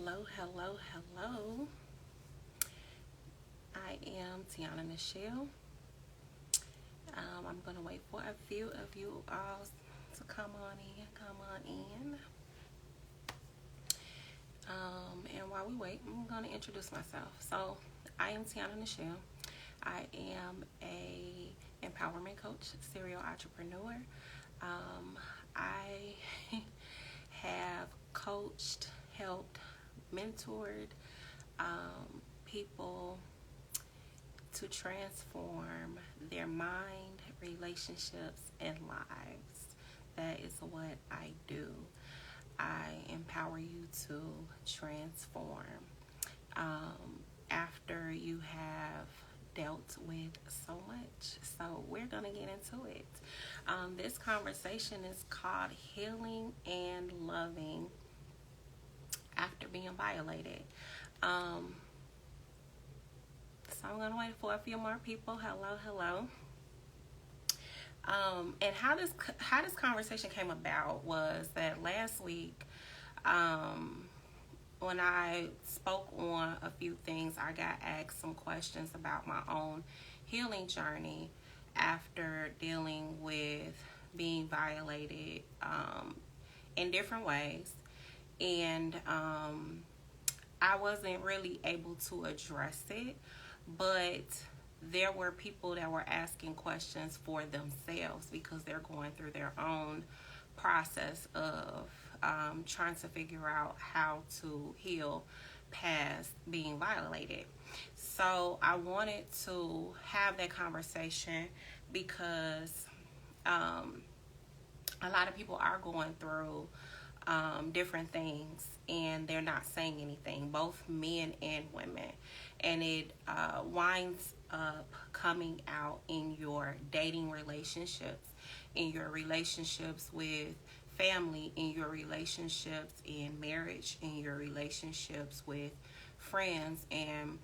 Hello. I am Tiana Nichelle. I'm going to wait for a few of you all to come on in. And while we wait, I'm going to introduce myself. So, I am Tiana Nichelle. I am a empowerment coach, serial entrepreneur. I have coached, helped, mentored people to transform their mind, relationships, and lives. That is what I do. I empower you to transform. After you have dealt with so much. So we're going to get into it. This conversation is called Healing and Loving After Being Violated. So I'm going to wait for a few more people. Hello. And how this conversation came about was that last week, when I spoke on a few things, I got asked some questions about my own healing journey after dealing with being violated in different ways. And I wasn't really able to address it, but there were people that were asking questions for themselves because they're going through their own process of trying to figure out how to heal past being violated. So I wanted to have that conversation because a lot of people are going through different things and they're not saying anything, both men and women. And it winds up coming out in your dating relationships, in your relationships with family, in your relationships in marriage, in your relationships with friends, and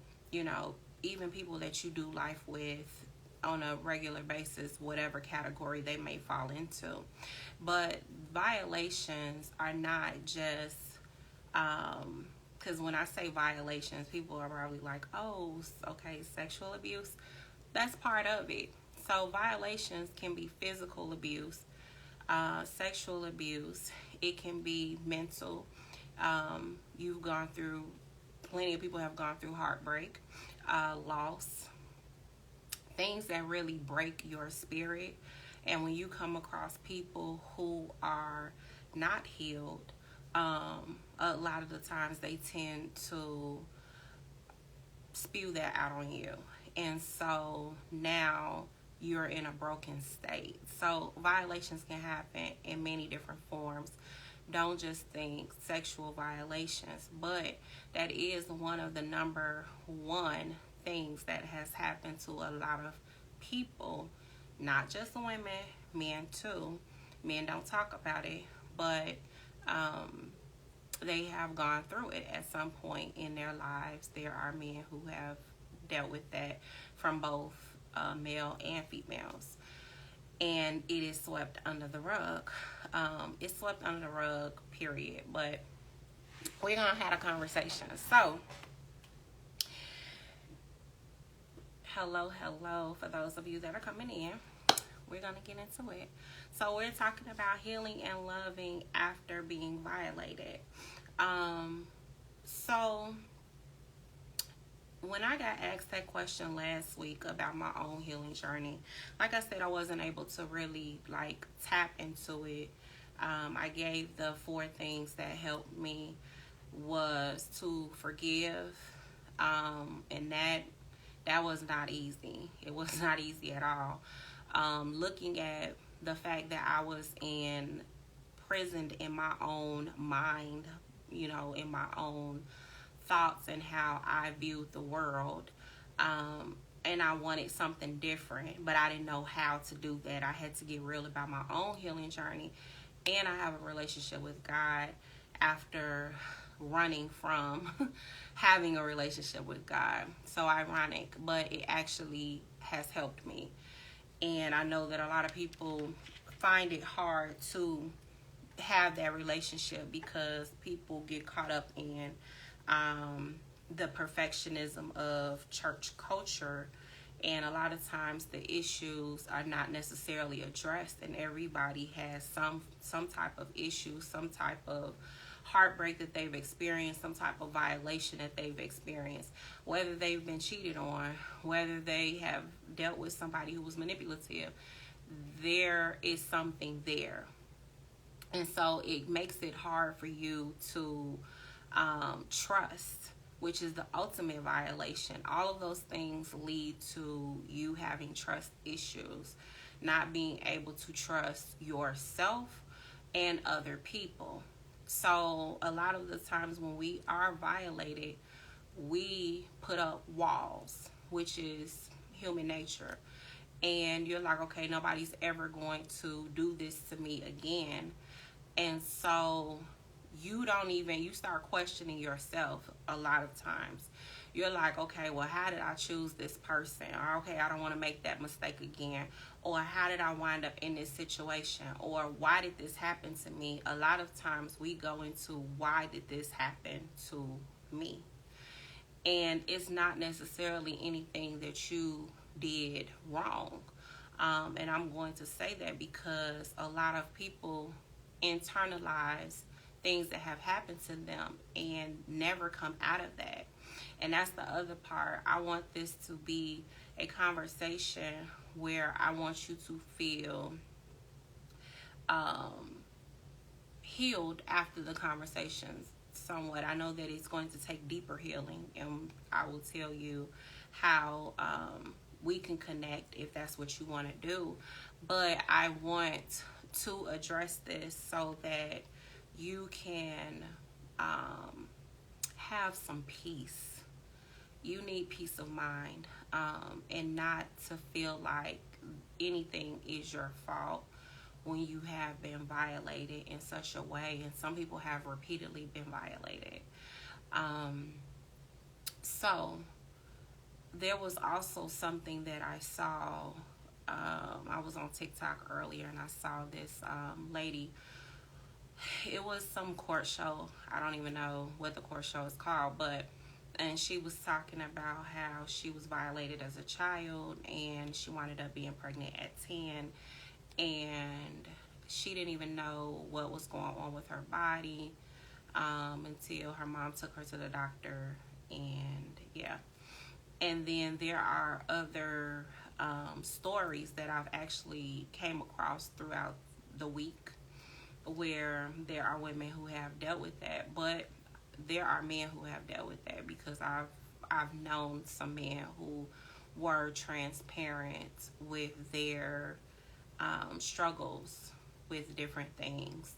even people that you do life with on a regular basis, whatever category they may fall into. But violations are not just because when I say violations, people are probably like, oh, okay, sexual abuse, that's part of it. So violations can be physical abuse, sexual abuse, it can be mental. You've gone through, plenty of people have gone through heartbreak, loss, things that really break your spirit. And when you come across people who are not healed, a lot of the times they tend to spew that out on you. And so now you're in a broken state. So violations can happen in many different forms. Don't just think sexual violations, but that is one of the number one things that has happened to a lot of people, not just women, men too. Men don't talk about it, but they have gone through it at some point in their lives. There are men who have dealt with that from both male and females. And it is swept under the rug. It's swept under the rug, period. But we're going to have a conversation. So, hello. For those of you that are coming in, we're going to get into it. So we're talking about healing and loving after being violated. So when I got asked that question last week about my own healing journey, like I said, I wasn't able to really tap into it. I gave the 4 things that helped me was to forgive, and that was not easy. It was not easy at all. Looking at the fact that I was imprisoned in my own mind, in my own thoughts and how I viewed the world. And I wanted something different, but I didn't know how to do that. I had to get real about my own healing journey. And I have a relationship with God after running from having a relationship with God. So ironic, but it actually has helped me. And I know that a lot of people find it hard to have that relationship because people get caught up in the perfectionism of church culture, and a lot of times the issues are not necessarily addressed, and everybody has some type of issue, some type of heartbreak that they've experienced, some type of violation that they've experienced, whether they've been cheated on, whether they have dealt with somebody who was manipulative. There is something there, and so it makes it hard for you to trust, which is the ultimate violation. All of those things lead to you having trust issues, not being able to trust yourself and other people. So a lot of the times when we are violated, we put up walls, which is human nature. And you're like, okay, nobody's ever going to do this to me again. And so you start questioning yourself a lot of times. You're like, okay, well, how did I choose this person? Or, okay, I don't want to make that mistake again. Or, how did I wind up in this situation? Or, why did this happen to me? A lot of times we go into, why did this happen to me? And it's not necessarily anything that you did wrong. And I'm going to say that because a lot of people internalize things that have happened to them and never come out of that. And that's the other part. I want this to be a conversation where I want you to feel healed after the conversations somewhat. I know that it's going to take deeper healing, and I will tell you how we can connect if that's what you want to do. But I want to address this so that you can have some peace. You need peace of mind, and not to feel like anything is your fault when you have been violated in such a way. And some people have repeatedly been violated. So there was also something that I saw. I was on TikTok earlier and I saw this lady. It was some court show. I don't even know what the court show is called, and she was talking about how she was violated as a child and she wound up being pregnant at 10, and she didn't even know what was going on with her body until her mom took her to the doctor. And yeah, and then there are other stories that I've actually came across throughout the week where there are women who have dealt with that, but there are men who have dealt with that, because I've known some men who were transparent with their struggles with different things,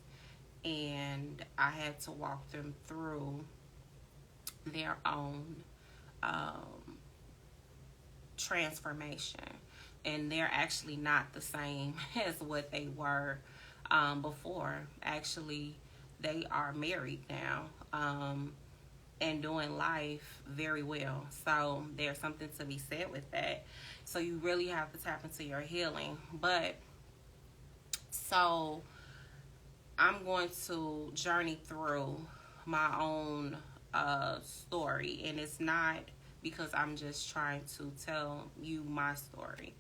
and I had to walk them through their own transformation, and they're actually not the same as what they were before. Actually, they are married now and doing life very well. So there's something to be said with that. So you really have to tap into your healing. But so I'm going to journey through my own story, and it's not because I'm just trying to tell you my story,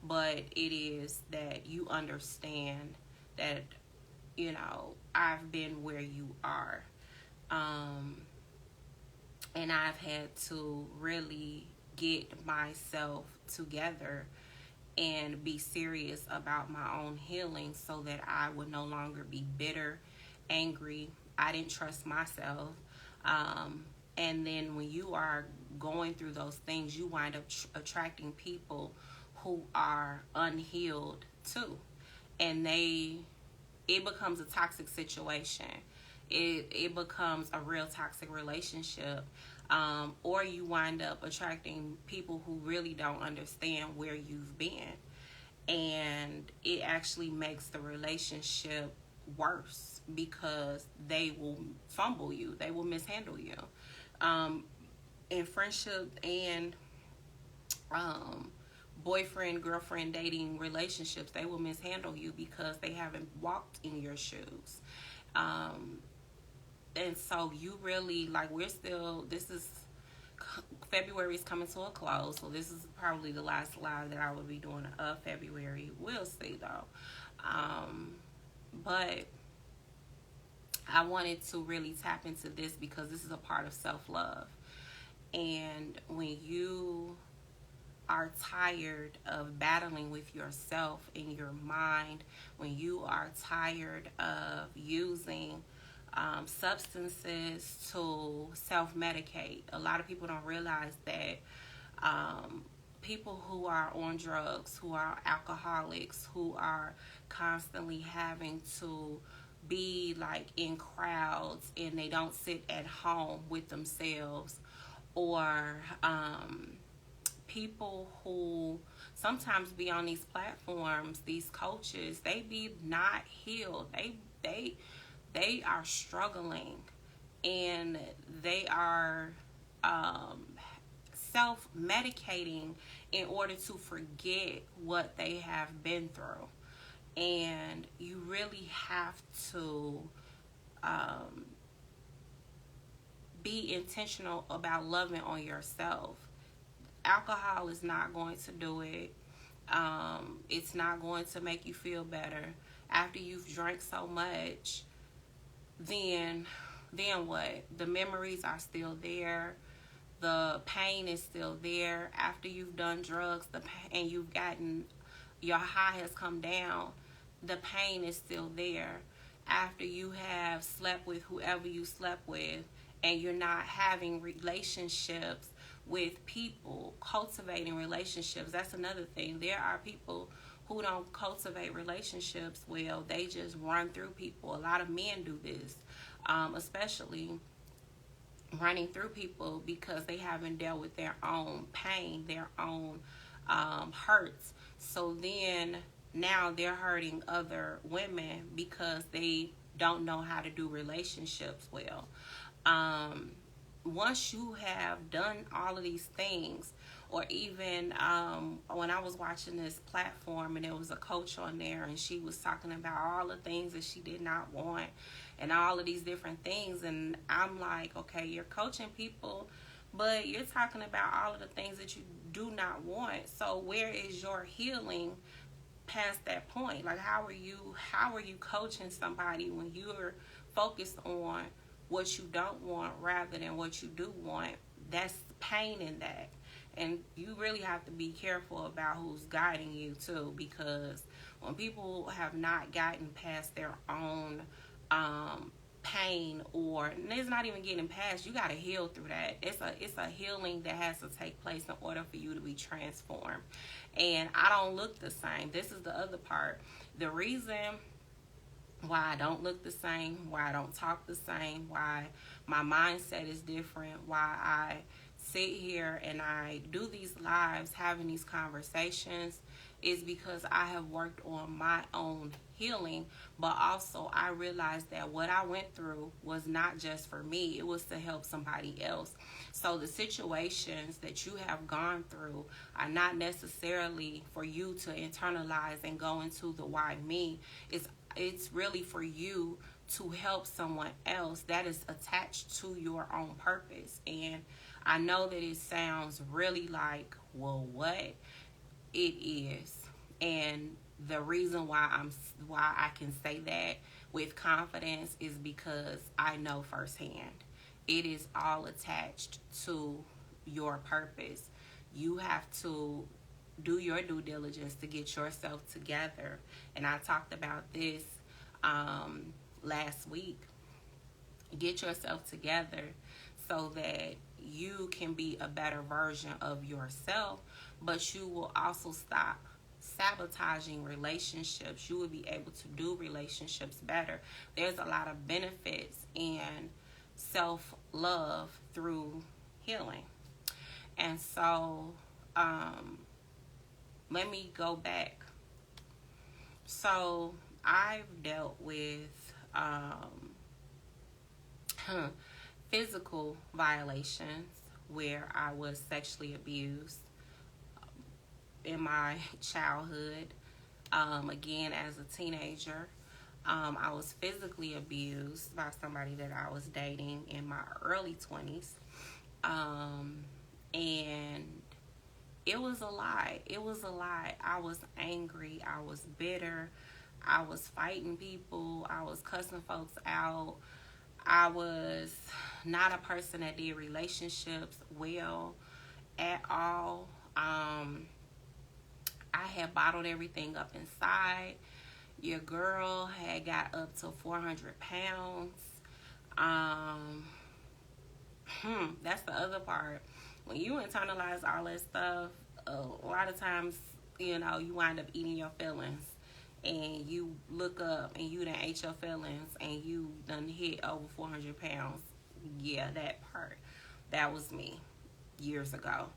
but it is that you understand that, you know, I've been where you are, and I've had to really get myself together and be serious about my own healing so that I would no longer be bitter, angry. I didn't trust myself. And then when you are going through those things, you wind up attracting people who are unhealed too. And it becomes a toxic situation. It becomes a real toxic relationship. Or you wind up attracting people who really don't understand where you've been. And it actually makes the relationship worse because they will fumble you. They will mishandle you. In friendship and boyfriend, girlfriend, dating relationships, they will mishandle you because they haven't walked in your shoes. And so you really, like, we're still, this is, February is coming to a close, so this is probably the last live that I will be doing of February. We'll see though. But I wanted to really tap into this because this is a part of self-love. And when you are tired of battling with yourself in your mind, when you are tired of using substances to self-medicate, a lot of people don't realize that people who are on drugs, who are alcoholics, who are constantly having to be like in crowds and they don't sit at home with themselves, or people who sometimes be on these platforms, these coaches, they be not healed. They are struggling, and they are self-medicating in order to forget what they have been through. And you really have to be intentional about loving on yourself. Alcohol is not going to do it. It's not going to make you feel better. After you've drank so much, then what? The memories are still there. The pain is still there. After you've done drugs, and you've gotten, your high has come down, the pain is still there. After you have slept with whoever you slept with, and you're not having relationships with people, cultivating relationships, that's another thing. There are people who don't cultivate relationships well. They just run through people. A lot of men do this, especially running through people because they haven't dealt with their own pain, their own hurts. So then now they're hurting other women because they don't know how to do relationships well. Once you have done all of these things, or even when I was watching this platform and there was a coach on there and she was talking about all the things that she did not want and all of these different things, and I'm like, okay, you're coaching people, but you're talking about all of the things that you do not want. So where is your healing past that point? Like, how are you coaching somebody when you're focused on what you don't want rather than what you do want? That's pain in that. And you really have to be careful about who's guiding you too, because when people have not gotten past their own pain, or it's not even getting past, you got to heal through that. It's a healing that has to take place in order for you to be transformed. And I don't look the same. This is the other part. The reason why I don't look the same, why I don't talk the same, why my mindset is different, why I sit here and I do these lives, having these conversations, is because I have worked on my own healing, but also I realized that what I went through was not just for me, it was to help somebody else. So the situations that you have gone through are not necessarily for you to internalize and go into the why me. It's really for you to help someone else that is attached to your own purpose. And I know that it sounds really like, well, what? It is. And the reason why I can say that with confidence is because I know firsthand. It is all attached to your purpose. You have to do your due diligence to get yourself together. And I talked about this last week. Get yourself together so that you can be a better version of yourself, but you will also stop sabotaging relationships. You will be able to do relationships better. There's a lot of benefits in self-love through healing. And so let me go back. So I've dealt with physical violations where I was sexually abused in my childhood, again as a teenager. I was physically abused by somebody that I was dating in my early 20s. And it was a lot. It was a lot. I was angry. I was bitter. I was fighting people. I was cussing folks out. I was not a person that did relationships well at all. I had bottled everything up inside. Your girl had got up to 400 pounds. That's the other part. When you internalize all that stuff, a lot of times, you wind up eating your feelings. And you look up and you done ate your feelings and you done hit over 400 pounds. Yeah, that part. That was me years ago.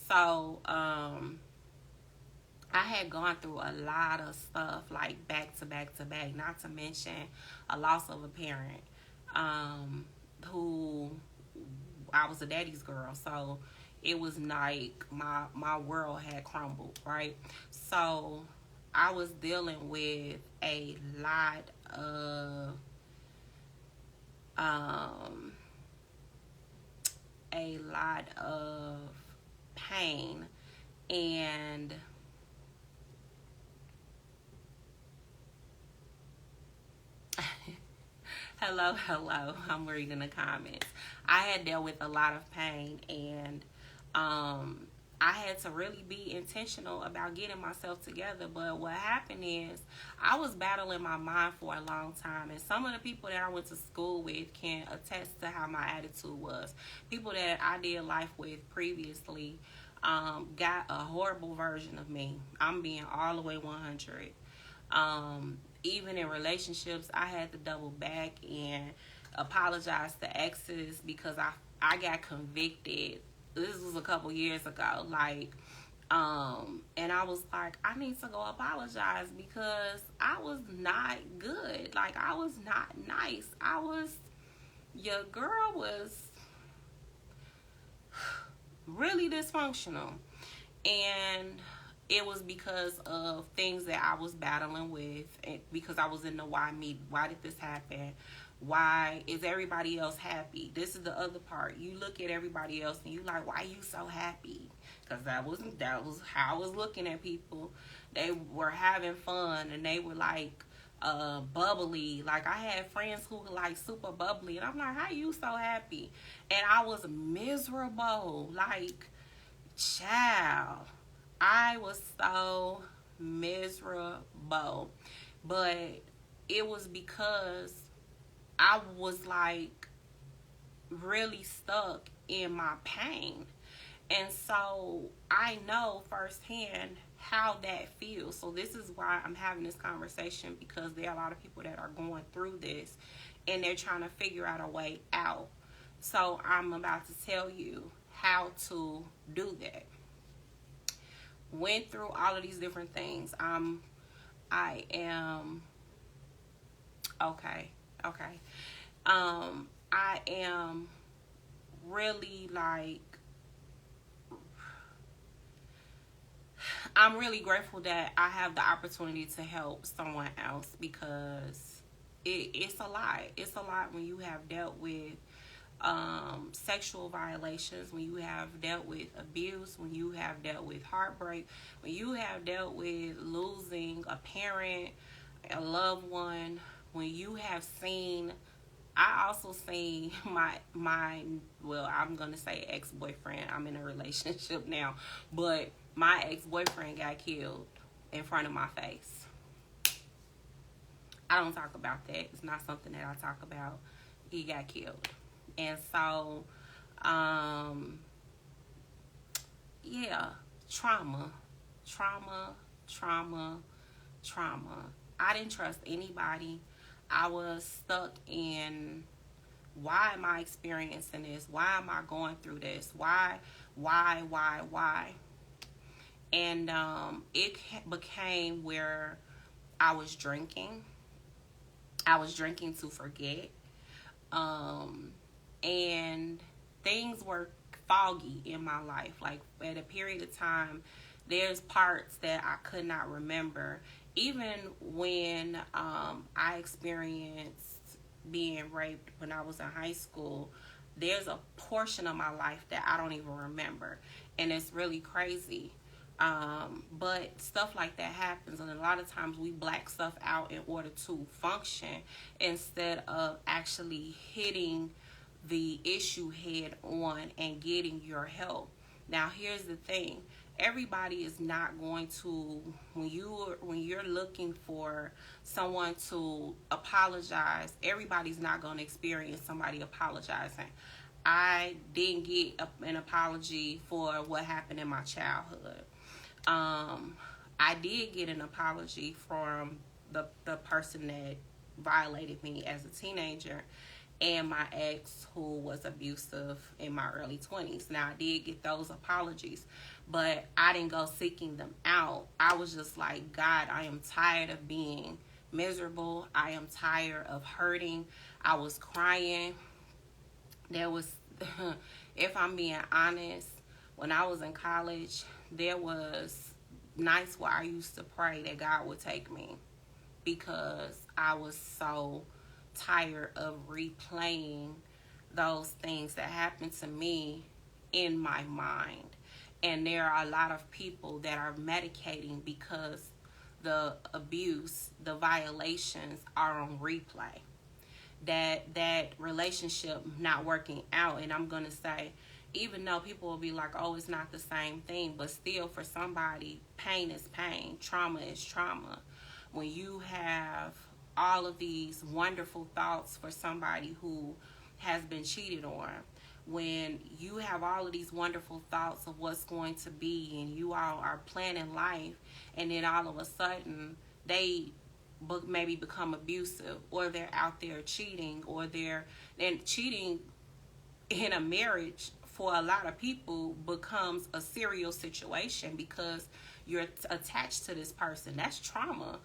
So, I had gone through a lot of stuff, like back to back to back, not to mention a loss of a parent, who I was a daddy's girl. So it was like my world had crumbled, right? So I was dealing with a lot of pain, and hello, I'm reading the comments. I had dealt with a lot of pain, and I had to really be intentional about getting myself together. But what happened is I was battling my mind for a long time, and some of the people that I went to school with can attest to how my attitude was. People that I did life with previously got a horrible version of me. I'm being all the way 100. Even in relationships, I had to double back and apologize to exes because I got convicted. This was a couple years ago, and I was like, I need to go apologize because I was not good. Like, I was not nice. Your girl was really dysfunctional, and it was because of things that I was battling with, because I was in the why me. Why did this happen? Why is everybody else happy? This is the other part. You look at everybody else and you like, why you so happy? Because that was how I was looking at people. They were having fun and they were like bubbly. Like, I had friends who were like super bubbly, and I'm like, how you so happy? And I was miserable. Like, child, I was so miserable. But it was because I was like really stuck in my pain. And so I know firsthand how that feels. So this is why I'm having this conversation, because there are a lot of people that are going through this and they're trying to figure out a way out. So I'm about to tell you how to do that. Went through all of these different things. I am okay. I am really I'm really grateful that I have the opportunity to help someone else, because it's a lot. It's a lot when you have dealt with sexual violations, when you have dealt with abuse, when you have dealt with heartbreak, when you have dealt with losing a parent, a loved one, when you have seen, I also seen my well, I'm gonna say ex-boyfriend. I'm in a relationship now, but my ex-boyfriend got killed in front of my face. I don't talk about that. It's not something that I talk about. He got killed. And so, yeah, trauma. I didn't trust anybody. I was stuck in, why am I experiencing this? Why am I going through this? Why? And it became where I was drinking. I was drinking to forget. And things were foggy in my life. Like, at a period of time, there's parts that I could not remember. even when I experienced being raped when I was in high school, there's a portion of my life that I don't even remember. And it's really crazy. But stuff like that happens, and a lot of times we black stuff out in order to function instead of actually hitting the issue head on and getting your help. Now, here's the thing: everybody is not going to, when you're looking for someone to apologize, everybody's not going to experience somebody apologizing. I didn't get an apology for what happened in my childhood. I did get an apology from the person that violated me as a teenager, and my ex who was abusive in my early 20s. Now, I did get those apologies, but I didn't go seeking them out. I was just like, God, I am tired of being miserable. I am tired of hurting. I was crying. There was, if I'm being honest, when I was in college, there was nights where I used to pray that God would take me, because I was so tired of replaying those things that happened to me in my mind. And there are a lot of people that are medicating because the abuse, the violations are on replay. That relationship not working out. And I'm going to say, even though people will be like, oh, it's not the same thing, but still, for somebody, pain is pain, trauma is trauma. When you have all of these wonderful thoughts for somebody who has been cheated on, when you have all of these wonderful thoughts of what's going to be, and you all are planning life, and then all of a sudden they maybe become abusive, or they're out there cheating, or and cheating in a marriage for a lot of people becomes a serial situation because you're attached to this person. That's trauma.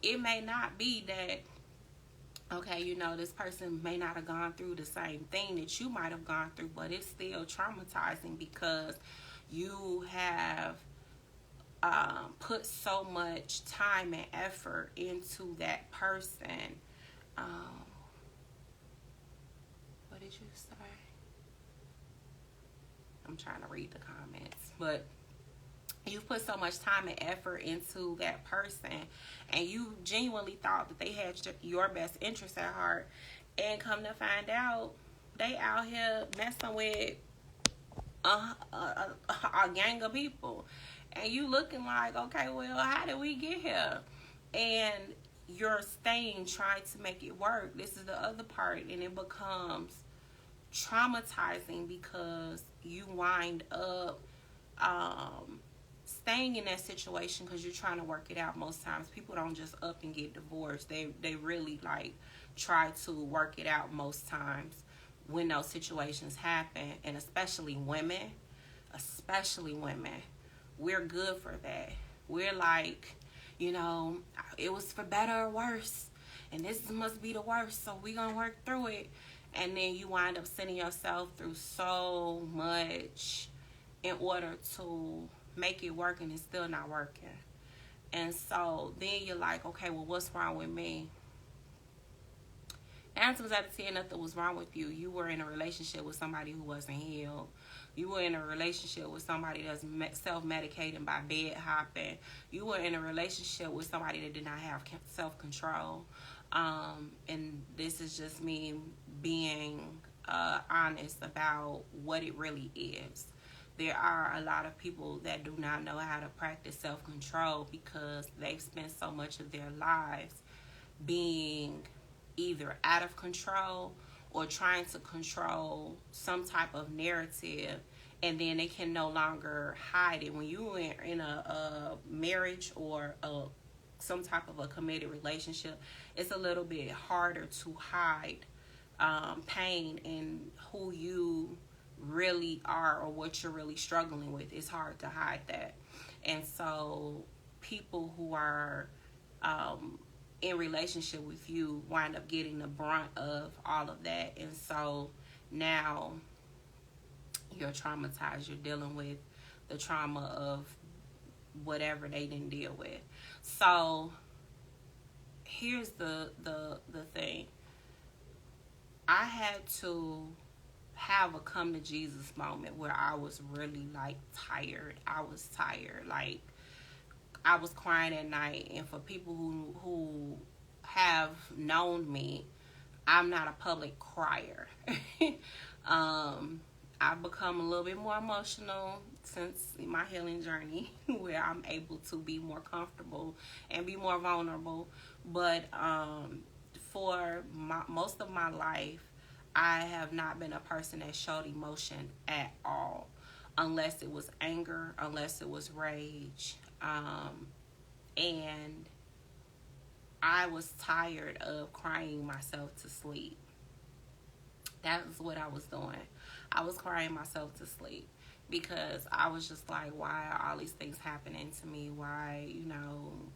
It may not be that, okay, this person may not have gone through the same thing that you might have gone through, but it's still traumatizing because you have put so much time and effort into that person. What did you say? I'm trying to read the comments, but you've put so much time and effort into that person, and you genuinely thought that they had your best interest at heart, and come to find out they out here messing with a gang of people, and you looking like, okay, well, how did we get here? And you're staying, trying to make it work. This is the other part, and it becomes traumatizing because you wind up staying in that situation because you're trying to work it out. Most times people don't just up and get divorced. They really try to work it out most times when those situations happen. And especially women, we're good for that. We're like, it was for better or worse, and this must be the worst, so we're gonna work through it. And then you wind up sending yourself through so much in order to make it work, and it's still not working. And so then you're like, okay, well, what's wrong with me? 9 times out of 10, nothing was wrong with you. You were in a relationship with somebody who wasn't healed. You were in a relationship with somebody that's self-medicating by bed hopping. You were in a relationship with somebody that did not have self-control. And this is just me being honest about what it really is. There are a lot of people that do not know how to practice self-control because they've spent so much of their lives being either out of control or trying to control some type of narrative, and then they can no longer hide it. When you are in a marriage or some type of a committed relationship, it's a little bit harder to hide pain and who you really are or what you're really struggling with. It's hard to hide that. And so people who are in relationship with you wind up getting the brunt of all of that. And so now you're traumatized. You're dealing with the trauma of whatever they didn't deal with. So here's the thing. I had to have a come to Jesus moment where I was really like tired. I was tired. Like I was crying at night, and for people who have known me, I'm not a public crier. I've become a little bit more emotional since my healing journey, where I'm able to be more comfortable and be more vulnerable. But for most of my life, I have not been a person that showed emotion at all, unless it was anger, unless it was rage. And I was tired of crying myself to sleep. That was what I was doing. I was crying myself to sleep because I was just like, why are all these things happening to me? Why,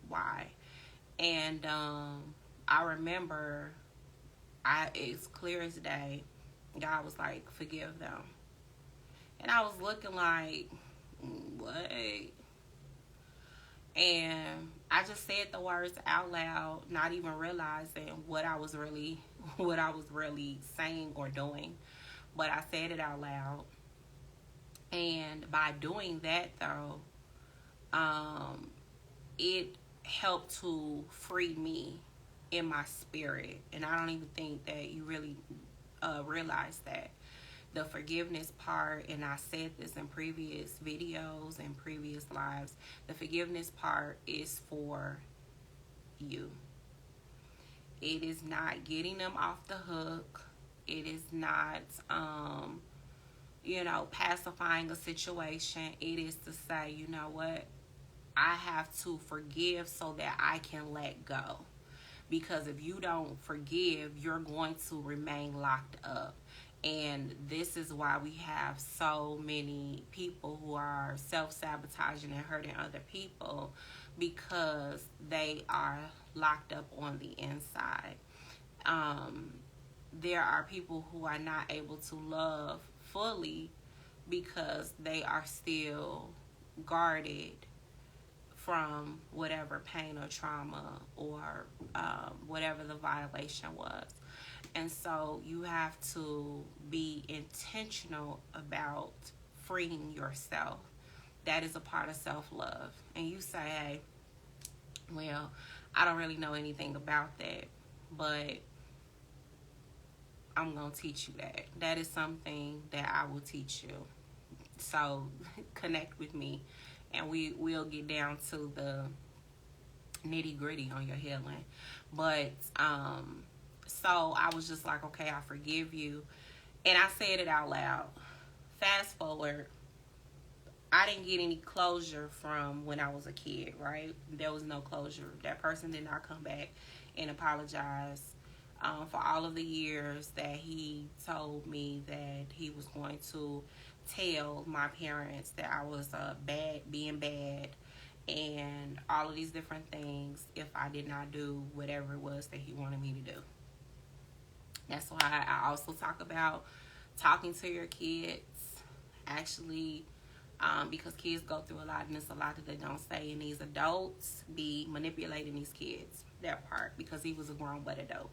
why? And I remember, it's clear as day, God was like, forgive them. And I was looking like, what? And I just said the words out loud, not even realizing what I was really saying or doing. But I said it out loud. And by doing that, though, it helped to free me in my spirit. And I don't even think that you really realize that. The forgiveness part, and I said this in previous videos and previous lives, the forgiveness part is for you. It is not getting them off the hook. It is not, pacifying a situation. It is to say, you know what? I have to forgive so that I can let go. Because if you don't forgive, you're going to remain locked up. And this is why we have so many people who are self-sabotaging and hurting other people, because they are locked up on the inside. There are people who are not able to love fully because they are still guarded from whatever pain or trauma or whatever the violation was. And so you have to be intentional about freeing yourself. That is a part of self-love. And you say, hey, well, I don't really know anything about that, but I'm going to teach you that. That is something that I will teach you. So connect with me, and we'll get down to the nitty-gritty on your healing. But so I was just like, okay, I forgive you. And I said it out loud. Fast forward, I didn't get any closure from when I was a kid, right? There was no closure. That person did not come back and apologize for all of the years that he told me that he was going to tell my parents that I was being bad, and all of these different things if I did not do whatever it was that he wanted me to do. That's why I also talk about talking to your kids, actually, because kids go through a lot, and there's a lot that they don't say, and these adults be manipulating these kids, that part, because he was a grown but adult.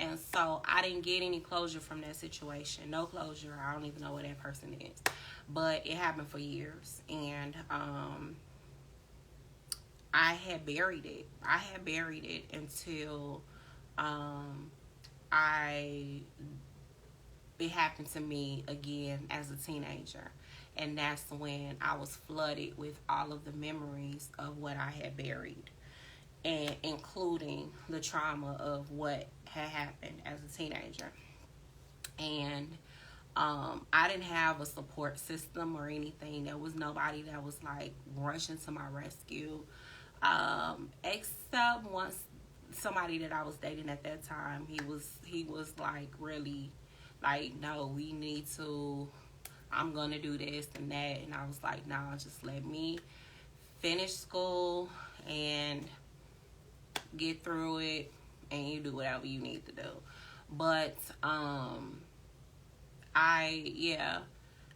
And so I didn't get any closure from that situation. No closure. I don't even know what that person is. But it happened for years. And I had buried it. I had buried it until it happened to me again as a teenager. And that's when I was flooded with all of the memories of what I had buried, and including the trauma of what had happened as a teenager. And I didn't have a support system or anything. There was nobody that was like rushing to my rescue, except once somebody that I was dating at that time. He was like really like, no, we need to, I'm gonna do this and that. And I was like, nah, just let me finish school and get through it, and you do whatever you need to do. But I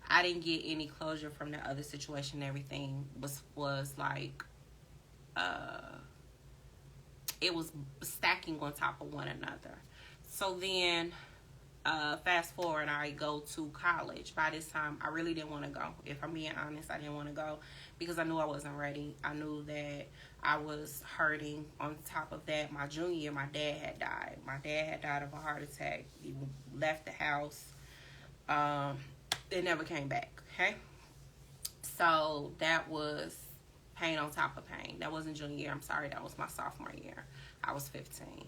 I didn't get any closure from the other situation. Everything was like, it was stacking on top of one another. So then, fast forward, I go to college. By this time, I really didn't want to go. If I'm being honest, I didn't want to go because I knew I wasn't ready. I knew that I was hurting. On top of that, my junior year, my dad had died. My dad had died of a heart attack. He left the house. It never came back. Okay, so that was pain on top of pain. That wasn't junior year. I'm sorry. That was my sophomore year. I was 15.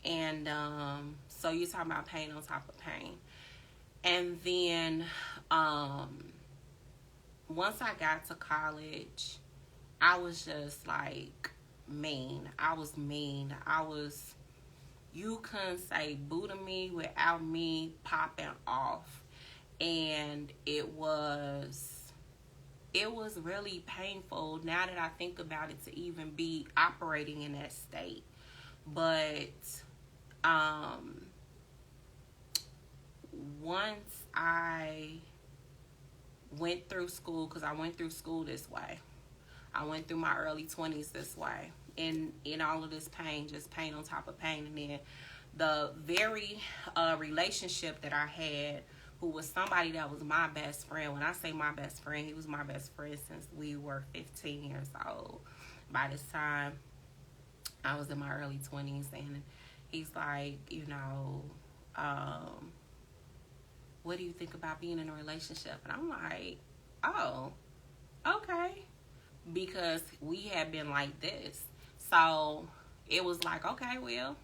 And so you're talking about pain on top of pain. And then once I got to college, I was just like mean. I was mean. You couldn't say boo to me without me popping off. And it was really painful now that I think about it to even be operating in that state. But once I went through school, because I went through school this way, I went through my early 20s this way, in all of this pain, just pain on top of pain. And then the very relationship that I had, who was somebody that was my best friend. When I say my best friend, he was my best friend since we were 15 years old. By this time, I was in my early 20s, and he's like, what do you think about being in a relationship? And I'm like, oh, okay. Because we had been like this. So it was like, okay, well,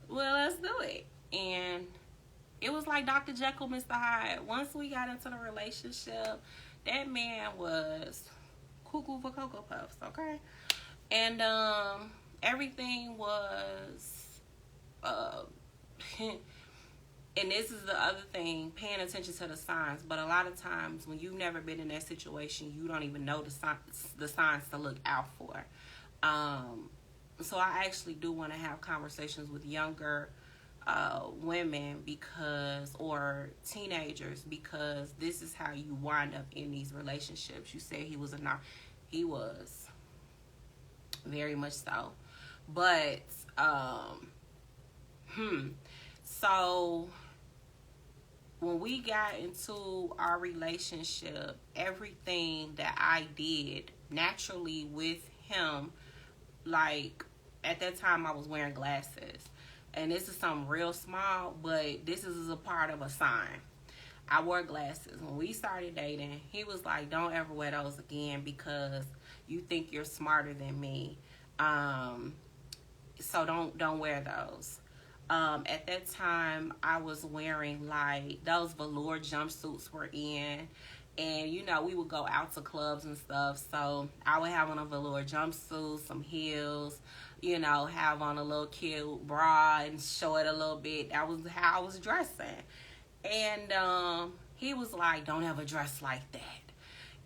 let's do it. And it was like Dr. Jekyll, Mr. Hyde. Once we got into the relationship, that man was cuckoo for Cocoa Puffs, okay? And everything was, and this is the other thing, paying attention to the signs. But a lot of times when you've never been in that situation, you don't even know the signs to look out for. So I actually do want to have conversations with younger women or teenagers, because this is how you wind up in these relationships. You said he was very much so. But so when we got into our relationship, everything that I did naturally with him, like at that time I was wearing glasses. And this is something real small, but this is a part of a sign. I wore glasses. When we started dating, he was like, don't ever wear those again because you think you're smarter than me. So don't wear those. At that time, I was wearing like those velour jumpsuits were in. And, we would go out to clubs and stuff. So I would have on a velour jumpsuit, some heels, have on a little cute bra and show it a little bit. That was how I was dressing. And he was like, don't ever dress like that.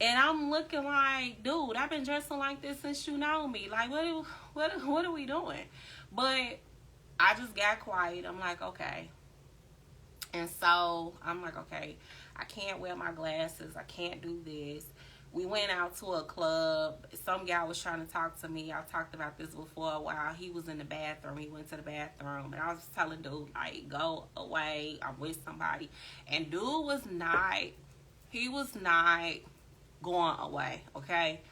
And I'm looking like, dude, I've been dressing like this since you know me. Like, what are we doing? But I just got quiet. I'm like, okay. And so I'm like, okay, I can't wear my glasses. I can't do this. We went out to a club. Some guy was trying to talk to me. I talked about this before a while. He was in the bathroom. He went to the bathroom. And I was telling dude, like, go away. I'm with somebody. And dude was not going away, okay?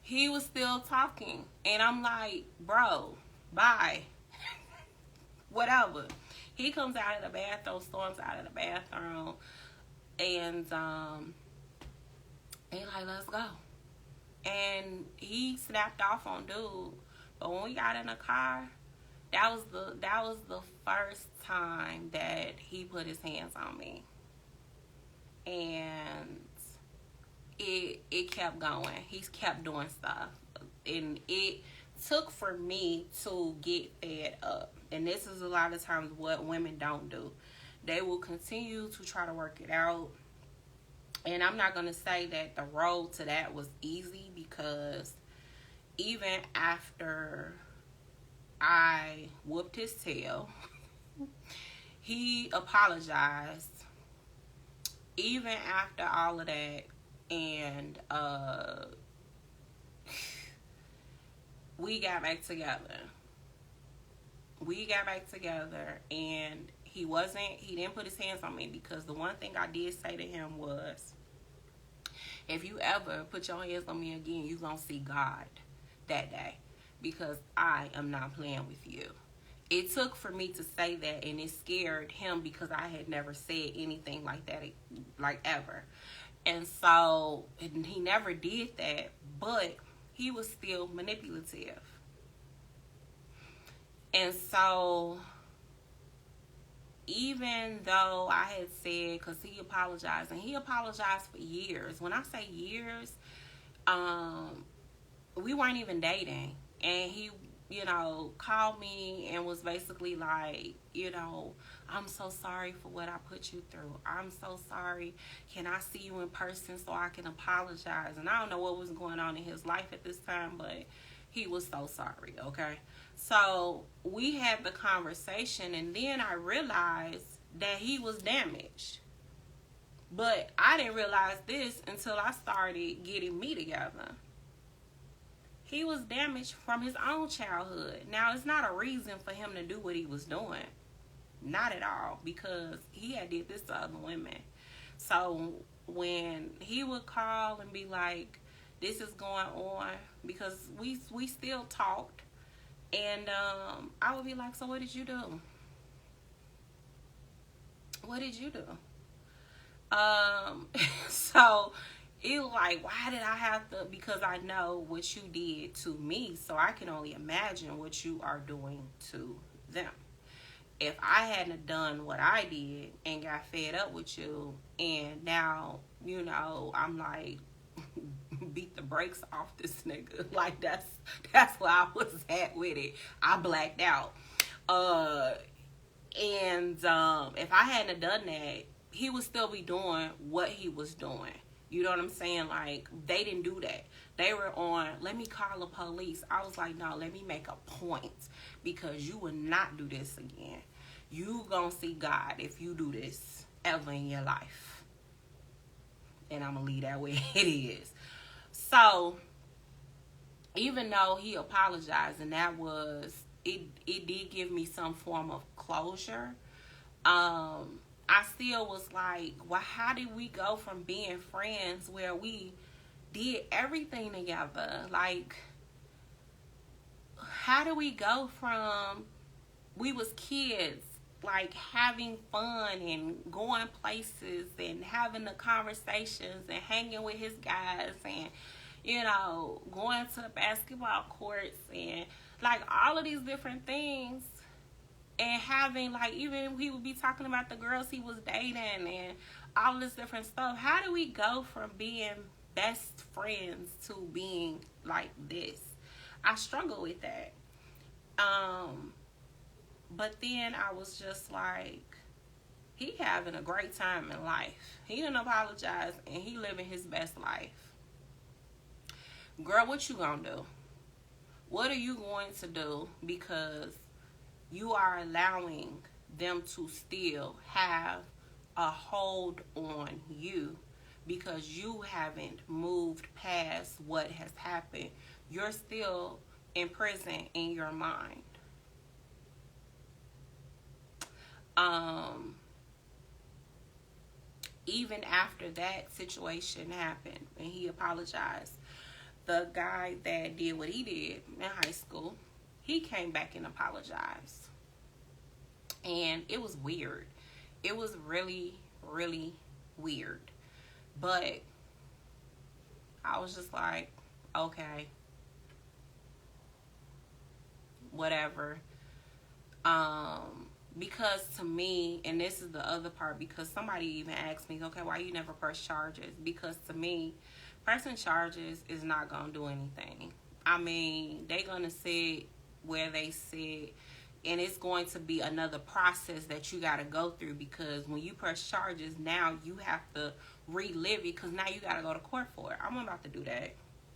He was still talking. And I'm like, bro, bye. Whatever. He comes out of the bathroom, storms out of the bathroom. And like, let's go. And he snapped off on dude. But when we got in the car, that was the first time that he put his hands on me. And it kept going. He kept doing stuff. And it took for me to get fed up. And this is a lot of times what women don't do. They will continue to try to work it out. And I'm not going to say that the road to that was easy, because even after I whooped his tail, he apologized. even after all of that, and we got back together. And he didn't put his hands on me, because the one thing I did say to him was, if you ever put your hands on me again, you gonna see God that day, because I am not playing with you. It took for me to say that, and it scared him, because I had never said anything like that, like ever. And so he never did that, but he was still manipulative. And so even though I had said, because he apologized, and he apologized for years. When I say years, we weren't even dating. And he, called me and was basically like, I'm so sorry for what I put you through. I'm so sorry. Can I see you in person so I can apologize? And I don't know what was going on in his life at this time, but he was so sorry, okay? So we had the conversation, and then I realized that he was damaged. But I didn't realize this until I started getting me together. He was damaged from his own childhood. Now, it's not a reason for him to do what he was doing. Not at all, because he had did this to other women. So when he would call and be like, this is going on, because we still talked, and I would be like, so what did you do? What did you do? So it was like, why did I have to? Because I know what you did to me, so I can only imagine what you are doing to them. If I hadn't done what I did and got fed up with you, and now, I'm like, beat the brakes off this nigga. Like, that's where I was at with it. I blacked out. And if I hadn't done that, he would still be doing what he was doing. You know what I'm saying? Like, they didn't do that. They were on, let me call the police. I was like, no, let me make a point, because you will not do this again. You gonna see God if you do this ever in your life. And I'm gonna leave that where it is. So, even though he apologized, and that was, it did give me some form of closure, I still was like, well, how did we go from being friends where we did everything together? Like, how do we go from, we was kids, like having fun and going places and having the conversations and hanging with his guys and, going to the basketball courts and like all of these different things, and having, like, even he would be talking about the girls he was dating and all this different stuff. How do we go from being best friends to being like this? I struggle with that. But then I was just like, he having a great time in life. He didn't apologize, and he living his best life. Girl, what you gonna do? What are you going to do? Because you are allowing them to still have a hold on you, because you haven't moved past what has happened. You're still in prison in your mind. Even after that situation happened and he apologized, the guy that did what he did in high school, he came back and apologized. And it was weird. It was really, really weird. But I was just like, okay, whatever. Because to me, and this is the other part, because somebody even asked me, okay, why you never press charges? Because to me, pressing charges is not going to do anything. I mean, they're going to sit where they sit, and it's going to be another process that you got to go through, because when you press charges, now you have to relive it, because now you got to go to court for it. I'm about to do that.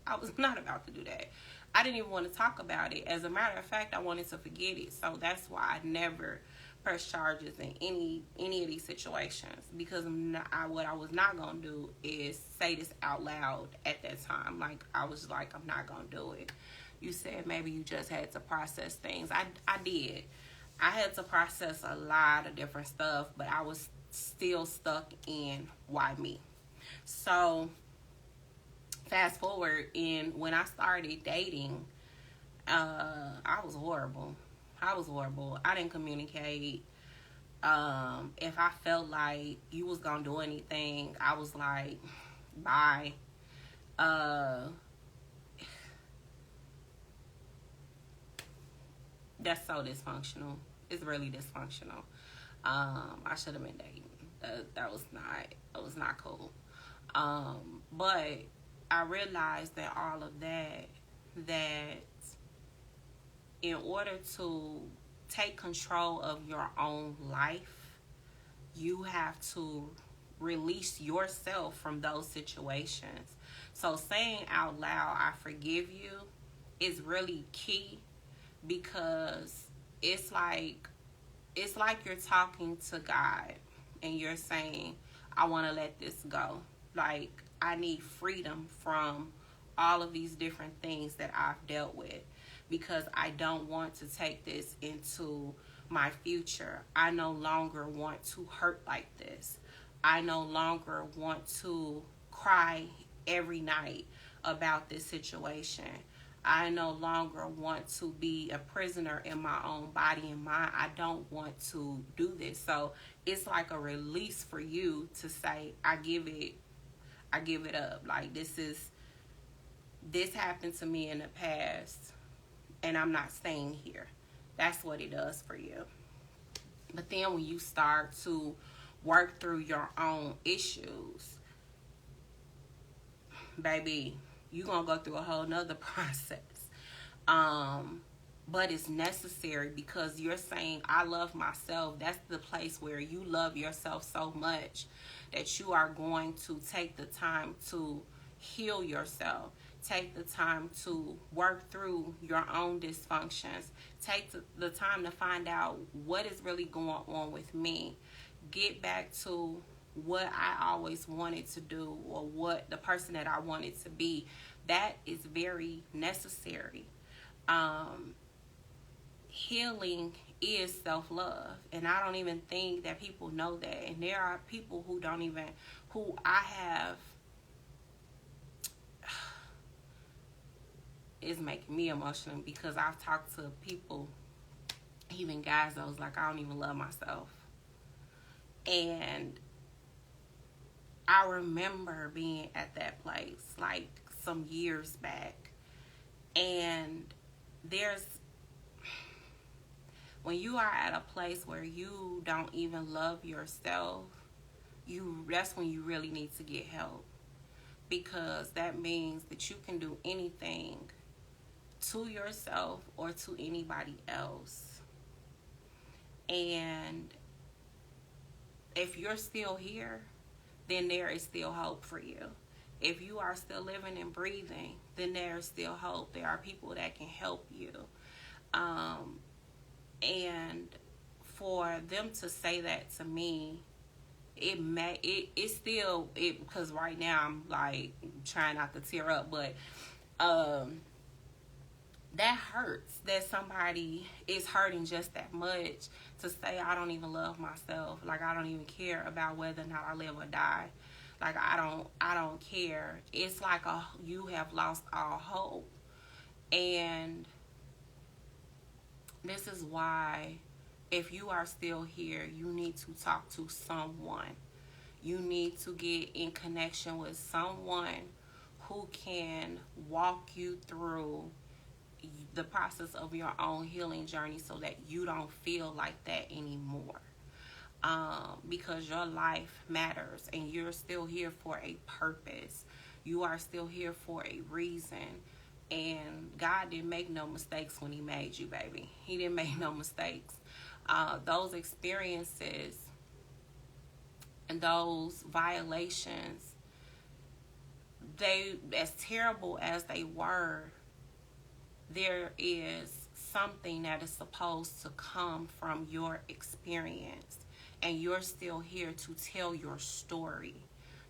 I was not about to do that. I didn't even want to talk about it. As a matter of fact, I wanted to forget it. So that's why I never press charges in any of these situations, because what I was not gonna do is say this out loud at that time. Like, I was like, I'm not gonna do it. You said maybe you just had to process things. I did. I had to process a lot of different stuff, but I was still stuck in why me. So fast forward, in when I started dating, I was horrible. I didn't communicate. If I felt like you was gonna do anything, I was like, bye. That's so dysfunctional. It's really dysfunctional. I should have been dating. That was not cool. But I realized that all of that in order to take control of your own life, you have to release yourself from those situations. So saying out loud, I forgive you, is really key, because it's like you're talking to God and you're saying, I want to let this go. Like, I need freedom from all of these different things that I've dealt with, because I don't want to take this into my future. I no longer want to hurt like this. I no longer want to cry every night about this situation. I no longer want to be a prisoner in my own body and mind. I don't want to do this. So it's like a release for you to say, I give it up. Like, this happened to me in the past, and I'm not staying here. That's what it does for you. But then when you start to work through your own issues, baby, you're going to go through a whole nother process. But it's necessary, because you're saying, I love myself. That's the place where you love yourself so much that you are going to take the time to heal yourself. Take the time to work through your own dysfunctions. Take the time to find out what is really going on with me. Get back to what I always wanted to do, or what the person that I wanted to be. That is very necessary. Healing is self-love, and I don't even think that people know that. And there are people who I have, is making me emotional, because I've talked to people, even guys, that was like, I don't even love myself. And I remember being at that place like some years back. And when you are at a place where you don't even love yourself, that's when you really need to get help, because that means that you can do anything to yourself or to anybody else. And if you're still here, then there is still hope for you. If you are still living and breathing, then there is still hope. There are people that can help you. And for them to say that to me, it still, because right now I'm like trying not to tear up, but that hurts, that somebody is hurting just that much, to say, I don't even love myself. Like, I don't even care about whether or not I live or die. Like, I don't care. It's like you have lost all hope. And this is why, if you are still here, you need to talk to someone. You need to get in connection with someone who can walk you through the process of your own healing journey, so that you don't feel like that anymore. Because your life matters, and you're still here for a purpose. You are still here for a reason. And God didn't make no mistakes when he made you, baby. He didn't make no mistakes. Those experiences and those violations, they, as terrible as they were, there is something that is supposed to come from your experience, and you're still here to tell your story.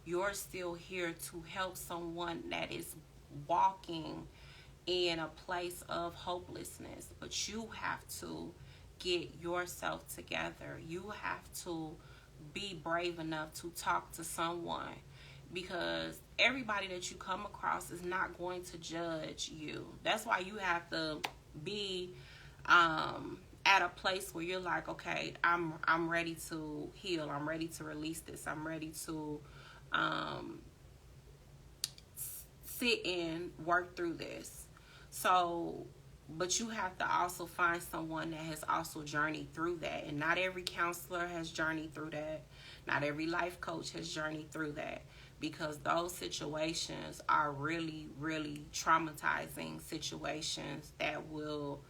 You're still here to help someone that is walking in a place of hopelessness, but you have to get yourself together. You have to be brave enough to talk to someone, because everybody that you come across is not going to judge you. That's why you have to be at a place where you're like, okay, I'm ready to heal. I'm ready to release this. I'm ready to sit and work through this. So, but you have to also find someone that has also journeyed through that. And not every counselor has journeyed through that. Not every life coach has journeyed through that, because those situations are really, really traumatizing situations that will,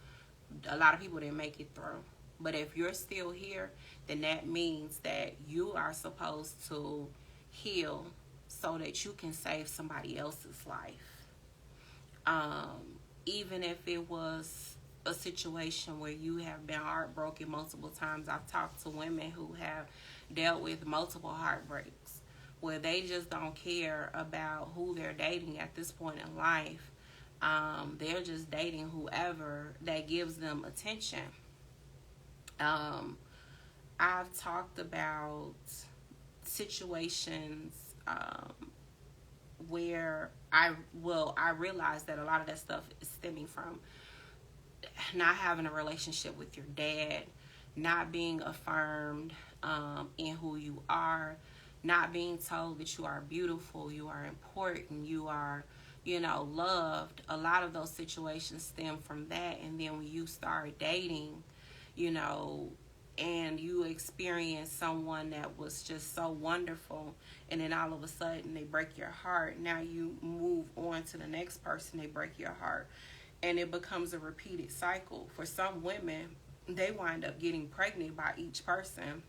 a lot of people didn't make it through. But if you're still here, then that means that you are supposed to heal so that you can save somebody else's life. Even if it was a situation where you have been heartbroken multiple times. I've talked to women who have dealt with multiple heartbreaks, where they just don't care about who they're dating at this point in life. They're just dating whoever that gives them attention. I've talked about situations where I realized that a lot of that stuff is stemming from not having a relationship with your dad, not being affirmed in who you are, not being told that you are beautiful, you are important, you are, loved. A lot of those situations stem from that. And then when you start dating, and you experience someone that was just so wonderful, and then all of a sudden they break your heart. Now you move on to the next person, they break your heart. And it becomes a repeated cycle. For some women, they wind up getting pregnant by each person.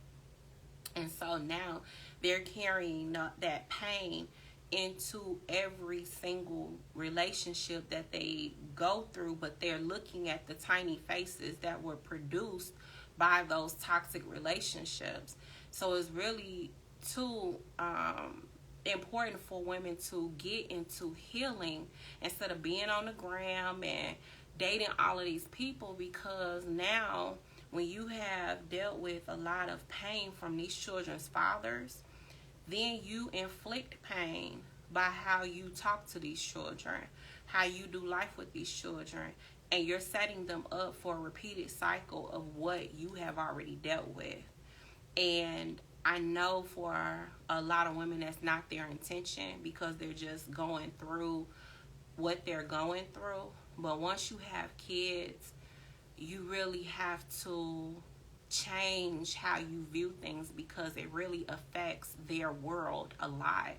And so now they're carrying that pain into every single relationship that they go through, but they're looking at the tiny faces that were produced by those toxic relationships. So it's really too important for women to get into healing instead of being on the gram and dating all of these people, because now when you have dealt with a lot of pain from these children's fathers, then you inflict pain by how you talk to these children, how you do life with these children, and you're setting them up for a repeated cycle of what you have already dealt with. And I know for a lot of women that's not their intention, because they're just going through what they're going through. But once you have kids, you really have to change how you view things, because it really affects their world a lot.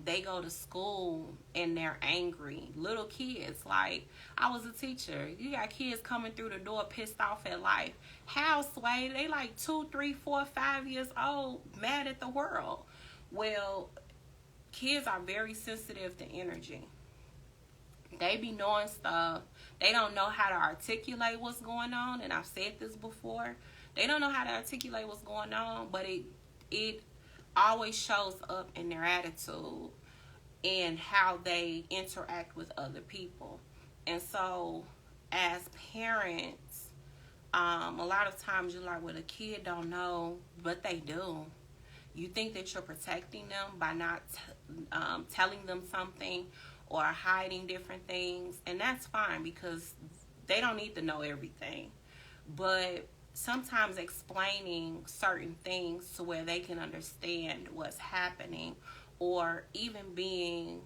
They go to school and they're angry. Little kids, like, I was a teacher. You got kids coming through the door pissed off at life. How, Sway? They like 2, 3, 4, 5 years old, mad at the world. Well, kids are very sensitive to energy. They be knowing stuff. They don't know how to articulate what's going on, and I've said this before. They don't know how to articulate what's going on, but it always shows up in their attitude and how they interact with other people. And so as parents, a lot of times you're like, well, the kid don't know, but they do. You think that you're protecting them by not telling them something or hiding different things, and that's fine, because they don't need to know everything. But sometimes explaining certain things to where they can understand what's happening, or even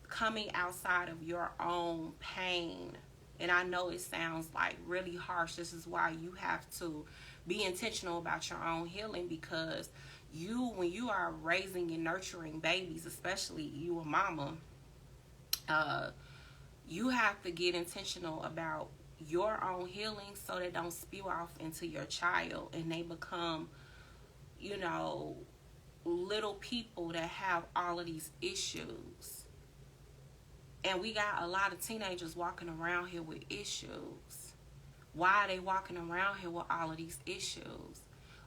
coming outside of your own pain. And I know it sounds like really harsh. This is why you have to be intentional about your own healing, because when you are raising and nurturing babies, especially you a mama, you have to get intentional about your own healing, so they don't spew off into your child and they become, little people that have all of these issues. And we got a lot of teenagers walking around here with issues. Why are they walking around here with all of these issues?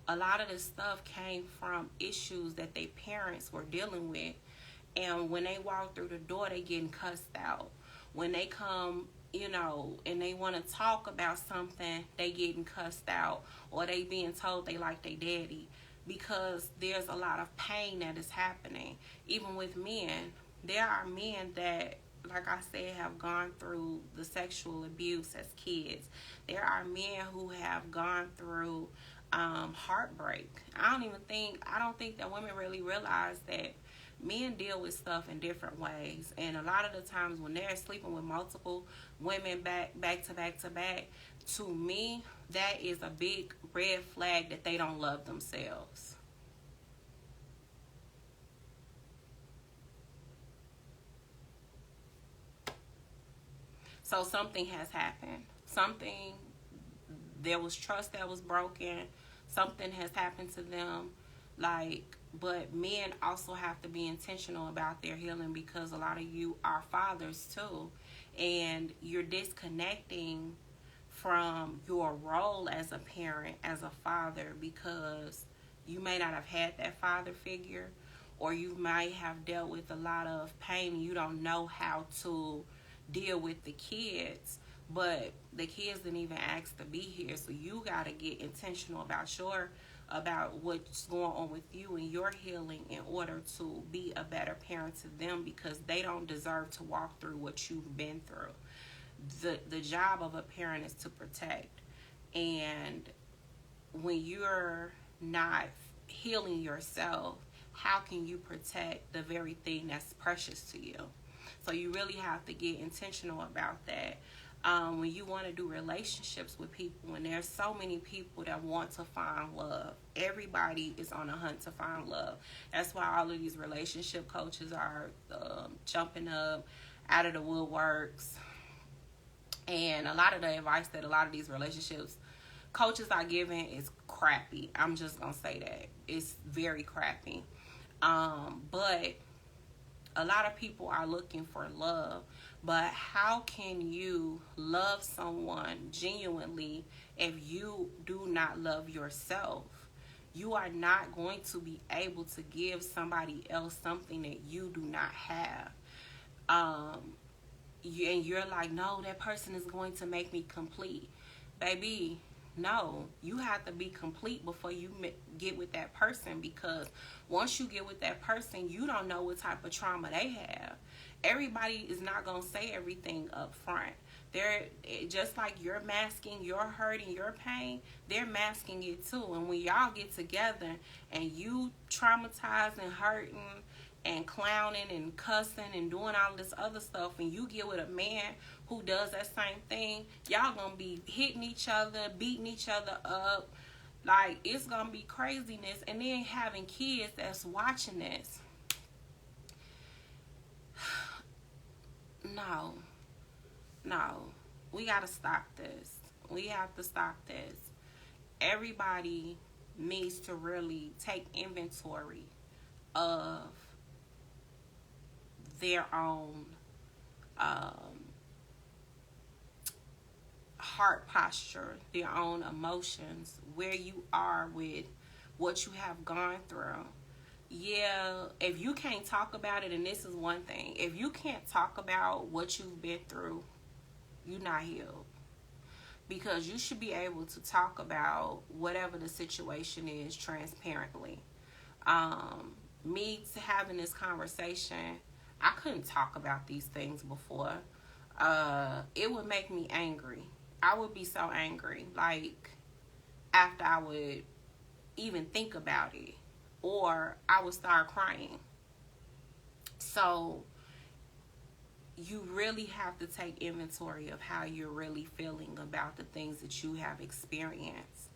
A lot of this stuff came from issues that their parents were dealing with. And when they walk through the door, they getting cussed out. When they come, and they want to talk about something, they getting cussed out, or they being told they like their daddy, because there's a lot of pain that is happening. Even with men, there are men that, like I said, have gone through the sexual abuse as kids. There are men who have gone through heartbreak. I don't think that women really realize that men deal with stuff in different ways, and a lot of the times when they're sleeping with multiple women back to back to back, to me, that is a big red flag that they don't love themselves. So something has happened. There was trust that was broken. Something has happened to them. But men also have to be intentional about their healing, because a lot of you are fathers too. And you're disconnecting from your role as a parent, as a father, because you may not have had that father figure, or you might have dealt with a lot of pain and you don't know how to deal with the kids. But the kids didn't even ask to be here, so you got to get intentional about what's going on with you and your healing, in order to be a better parent to them, because they don't deserve to walk through what you've been through. The job of a parent is to protect, and when you're not healing yourself, how can you protect the very thing that's precious to you? So you really have to get intentional about that. When you want to do relationships with people, and there's so many people that want to find love. Everybody is on a hunt to find love. That's why all of these relationship coaches are jumping up out of the woodworks. And a lot of the advice that a lot of these relationships coaches are giving is crappy. I'm just going to say that. It's very crappy. But a lot of people are looking for love. But how can you love someone genuinely if you do not love yourself? You are not going to be able to give somebody else something that you do not have. And you're like, no, that person is going to make me complete. Baby, no, you have to be complete before you get with that person, because once you get with that person, you don't know what type of trauma they have. Everybody is not going to say everything up front. They're just like you're masking your hurt and your pain, they're masking it too. And when y'all get together and you traumatized and hurting and clowning and cussing and doing all this other stuff, and you get with a man who does that same thing, y'all gonna be hitting each other, beating each other up. Like, it's gonna be craziness. And then having kids that's watching this. No, we gotta stop this. We have to stop this. Everybody needs to really take inventory of their own heart posture, their own emotions, where you are with what you have gone through. Yeah, if you can't talk about it, and this is one thing, if you can't talk about what you've been through, you're not healed. Because you should be able to talk about whatever the situation is transparently. Me having this conversation, I couldn't talk about these things before. It would make me angry. I would be so angry, like, after I would even think about it, or I would start crying. So you really have to take inventory of how you're really feeling about the things that you have experienced.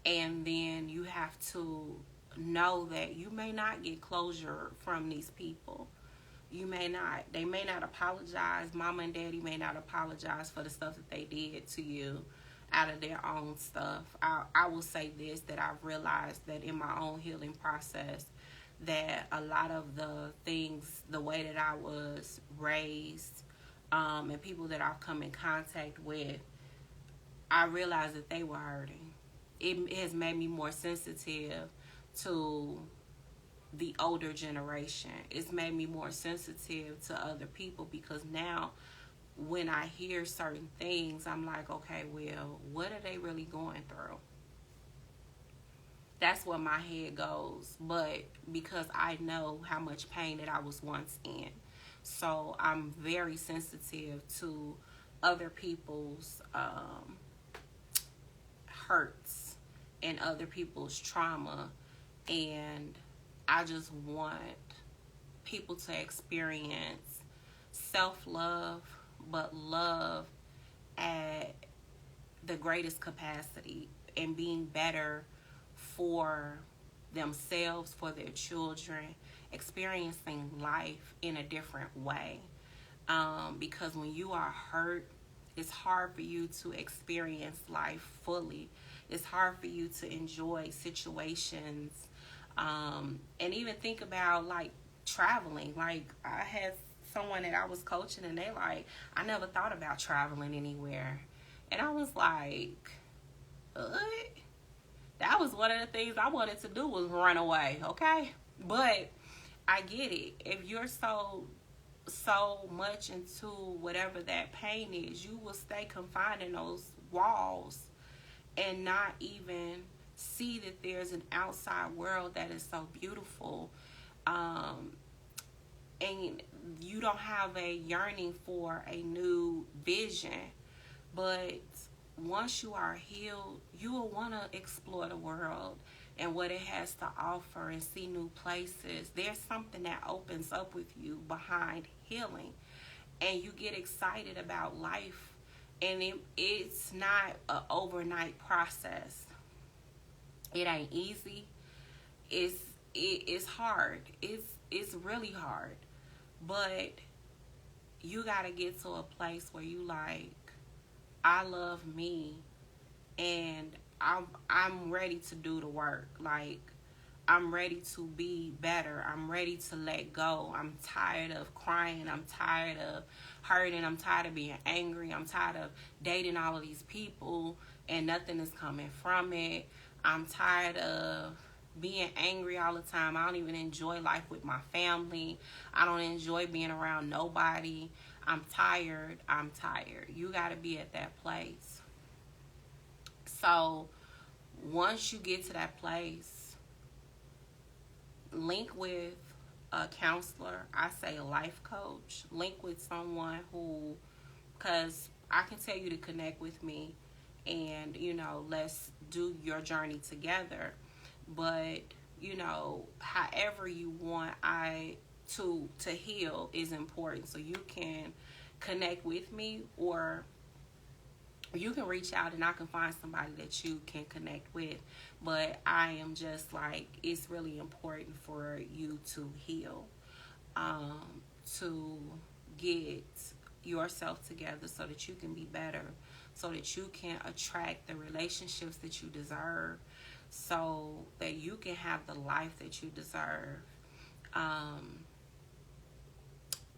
And then you have to know that you may not get closure from these people. They may not apologize. Mama and daddy may not apologize for the stuff that they did to you out of their own stuff. I will say this, that I've realized that in my own healing process, that a lot of the things, the way that I was raised, and people that I've come in contact with, I realized that they were hurting. It has made me more sensitive to the older generation. It's made me more sensitive to other people, because now when I hear certain things, I'm like, okay, well, what are they really going through? That's where my head goes. But because I know how much pain that I was once in, so I'm very sensitive to other people's hurts and other people's trauma. And I just want people to experience self-love, but love at the greatest capacity, and being better for themselves, for their children, experiencing life in a different way. Because when you are hurt, it's hard for you to experience life fully. It's hard for you to enjoy situations, and even think about like traveling. Like, I had someone that I was coaching, and they like, I never thought about traveling anywhere. And I was like, what? That was one of the things I wanted to do, was run away, okay? But I get it. If you're so much into whatever that pain is, you will stay confined in those walls and not even see that there's an outside world that is so beautiful. And you don't have a yearning for a new vision. But once you are healed, you will want to explore the world and what it has to offer and see new places. There's something that opens up with you behind healing, and you get excited about life. And it's not an overnight process. It ain't easy. It's hard. It's really hard. But you gotta get to a place where you like, I love me, and I'm ready to do the work. Like, I'm ready to be better. I'm ready to let go. I'm tired of crying. I'm tired of hurting. I'm tired of being angry. I'm tired of dating all of these people and nothing is coming from it. I'm tired of being angry all the time. I don't even enjoy life with my family. I don't enjoy being around nobody. I'm tired. I'm tired. You got to be at that place. So once you get to that place, link with a counselor. I say a life coach. Link with someone who, because I can tell you to connect with me, and, let's do your journey together. But, however you want to heal is important. So you can connect with me, or you can reach out and I can find somebody that you can connect with. But I am just like, it's really important for you to heal, to get yourself together so that you can be better, so that you can attract the relationships that you deserve, so that you can have the life that you deserve.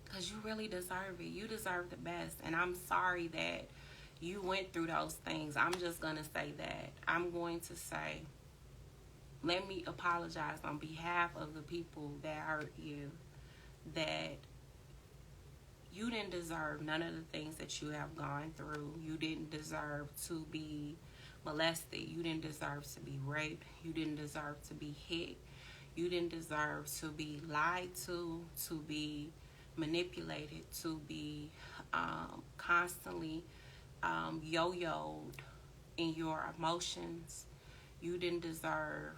Because you really deserve it. You deserve the best. And I'm sorry that you went through those things. I'm just going to say that. I'm going to say, let me apologize on behalf of the people that hurt you, that you didn't deserve none of the things that you have gone through. You didn't deserve to be molested. You didn't deserve to be raped. You didn't deserve to be hit. You didn't deserve to be lied to be manipulated, to be constantly yo-yoed in your emotions. You didn't deserve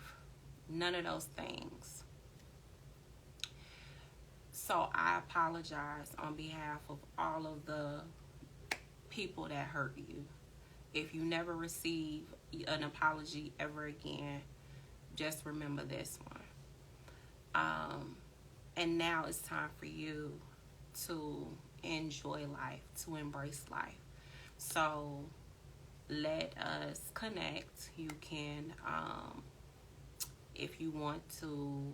none of those things. So I apologize on behalf of all of the people that hurt you. If you never receive an apology ever again, just remember this one. And now it's time for you to enjoy life, to embrace life. So let us connect. You can, if you want to,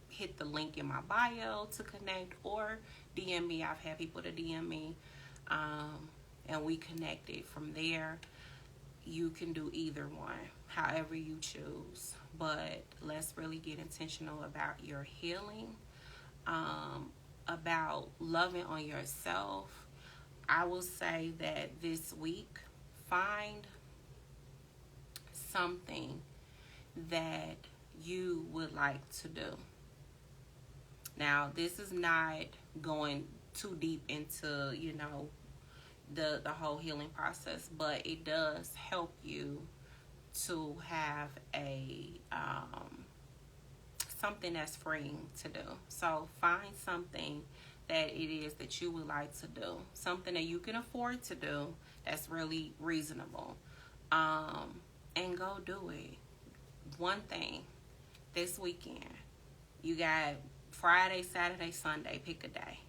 hit the link in my bio to connect, or DM me. I've had people to DM me. and we connected. From there, you can do either one, however you choose. But let's really get intentional about your healing, about loving on yourself. I will say that this week, find something that you would like to do. Now, this is not going too deep into, the whole healing process, but it does help you to have a something that's freeing to do. So find something that it is that you would like to do, something that you can afford to do that's really reasonable, and go do it. One thing this weekend, you got Friday, Saturday, Sunday, pick a day.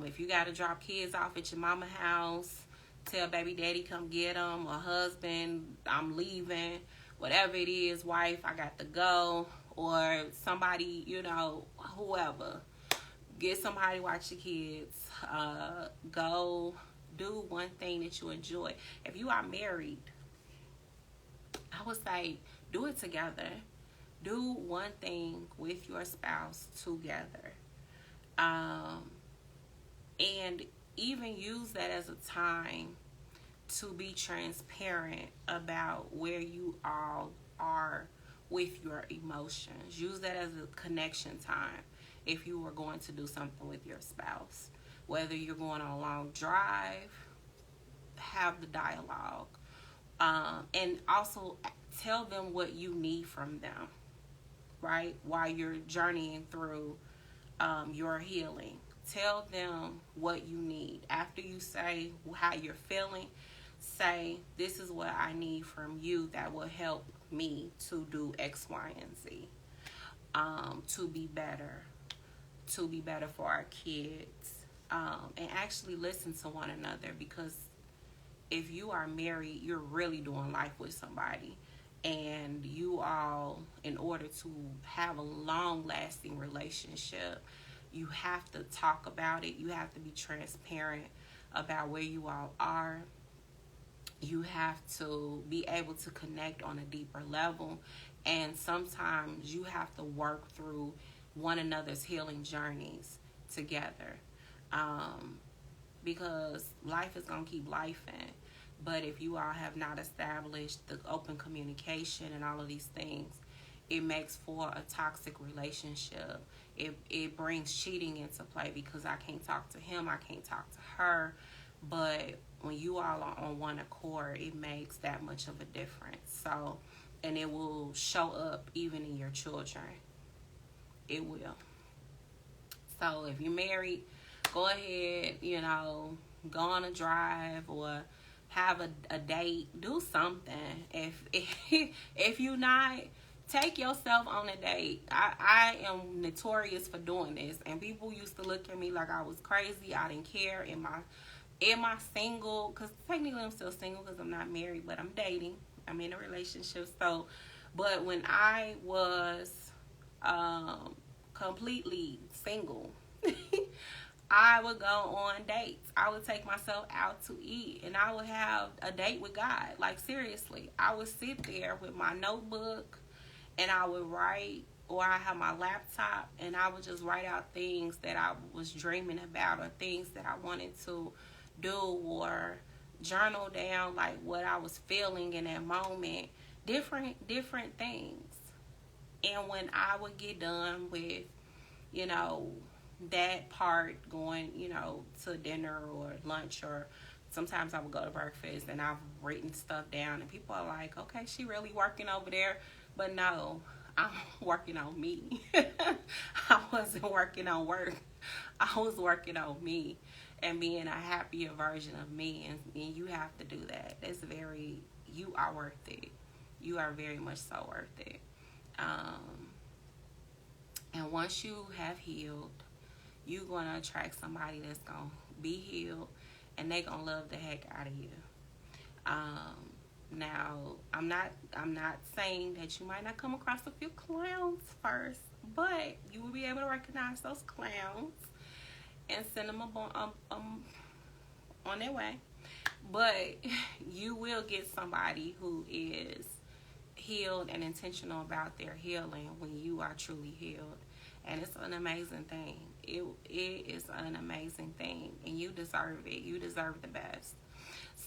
If you got to drop kids off at your mama house, tell baby daddy come get them, or husband, I'm leaving, whatever it is, wife, I got to go, or somebody, whoever, get somebody to watch the kids, go do one thing that you enjoy. If you are married, I would say do it together. Do one thing with your spouse together. And even use that as a time to be transparent about where you all are with your emotions. Use that as a connection time if you are going to do something with your spouse. Whether you're going on a long drive, have the dialogue. And also tell them what you need from them, right? While you're journeying through your healing. Tell them what you need. After you say how you're feeling, say, this is what I need from you that will help me to do X, Y, and Z. To be better for our kids. And actually listen to one another, because if you are married, you're really doing life with somebody. And you all, in order to have a long-lasting relationship, you have to talk about it. You have to be transparent about where you all are. You have to be able to connect on a deeper level. And sometimes you have to work through one another's healing journeys together. Because life is going to keep lifing. But if you all have not established the open communication and all of these things, it makes for a toxic relationship. It brings cheating into play, because I can't talk to him, I can't talk to her. But when you all are on one accord, it makes that much of a difference. So, and it will show up even in your children. It will. So if you're married, go ahead, go on a drive or have a date. Do something. If you're not, take yourself on a date. I am notorious for doing this, and people used to look at me like I was crazy. I didn't care. Am I single? Because technically I'm still single because I'm not married, but I'm dating. I'm in a relationship. So, but when I was completely single, I would go on dates. I would take myself out to eat, and I would have a date with God. Like, seriously, I would sit there with my notebook, and I would write, or I have my laptop, and I would just write out things that I was dreaming about, or things that I wanted to do, or journal down like what I was feeling in that moment. Different things. And when I would get done with, that part, going, to dinner or lunch, or sometimes I would go to breakfast, and I've written stuff down, and people are like, okay, she really working over there. But no, I'm working on me. I wasn't working on work. I was working on me and being a happier version of me. And you have to do that. You are worth it. You are very much so worth it. And once you have healed, you're going to attract somebody that's going to be healed, and they're going to love the heck out of you. Now, I'm not saying that you might not come across a few clowns first, but you will be able to recognize those clowns and send them on their way. But you will get somebody who is healed and intentional about their healing when you are truly healed. And it's an amazing thing. It is an amazing thing. And you deserve it. You deserve the best.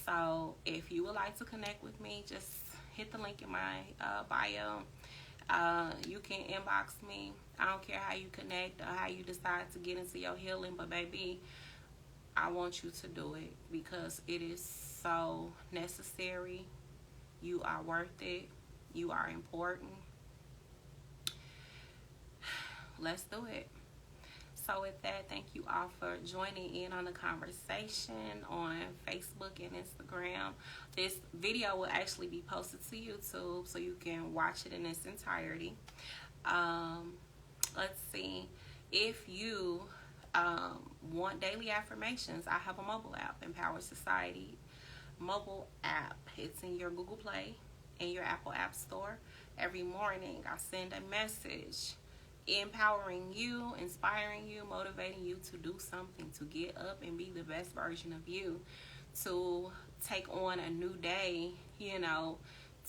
So if you would like to connect with me, just hit the link in my bio. You can inbox me. I don't care how you connect or how you decide to get into your healing, but baby, I want you to do it because it is so necessary. You are worth it. You are important. Let's do it. So with that, thank you all for joining in on the conversation on Facebook and Instagram. This video will actually be posted to YouTube, so you can watch it in its entirety. Let's see. If you want daily affirmations, I have a mobile app, Empower Society mobile app. It's in your Google Play and your Apple App Store. Every morning, I send a message empowering you, inspiring you, motivating you to do something, to get up and be the best version of you, to take on a new day,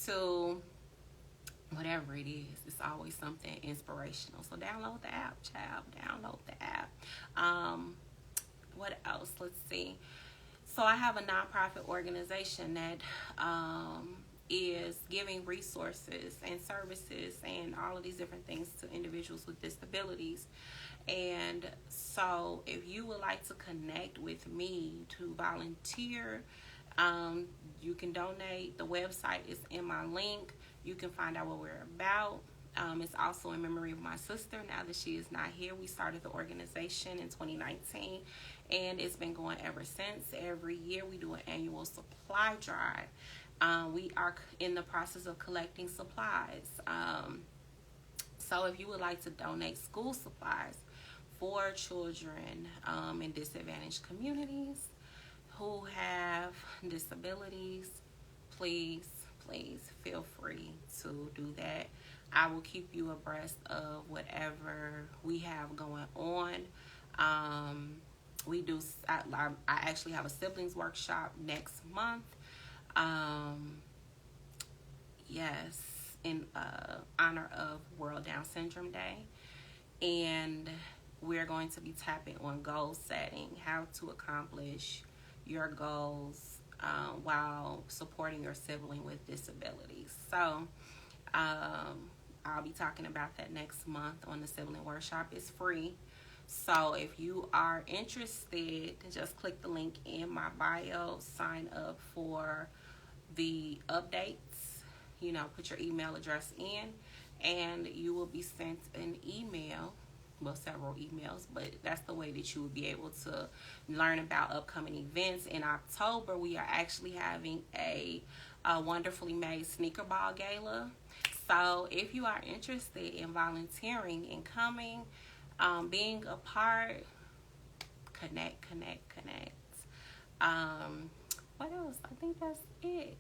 to whatever it is. It's always something inspirational. So download the app, child. Download the app. What else? Let's see. So I have a nonprofit organization that is giving resources and services and all of these different things to individuals with disabilities. And so if you would like to connect with me to volunteer, you can donate. The website is in my link. You can find out what we're about. It's also in memory of my sister. Now that she is not here, we started the organization in 2019, and it's been going ever since. Every year we do an annual supply drive. We are in the process of collecting supplies. So if you would like to donate school supplies for children in disadvantaged communities who have disabilities, please feel free to do that. I will keep you abreast of whatever we have going on. I actually have a siblings workshop next month. Yes, in honor of World Down Syndrome Day. And we're going to be tapping on goal setting, how to accomplish your goals while supporting your sibling with disabilities. So I'll be talking about that next month on the sibling workshop. It's free. So if you are interested, just click the link in my bio, sign up for the updates, put your email address in, and you will be sent an email, well, several emails, but that's the way that you will be able to learn about upcoming events. In October, we are actually having a wonderfully made sneaker ball gala. So if you are interested in volunteering and coming, being a part, connect. What else? I think that's it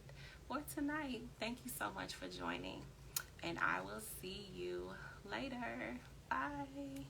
for tonight. Thank you so much for joining, and I will see you later. Bye.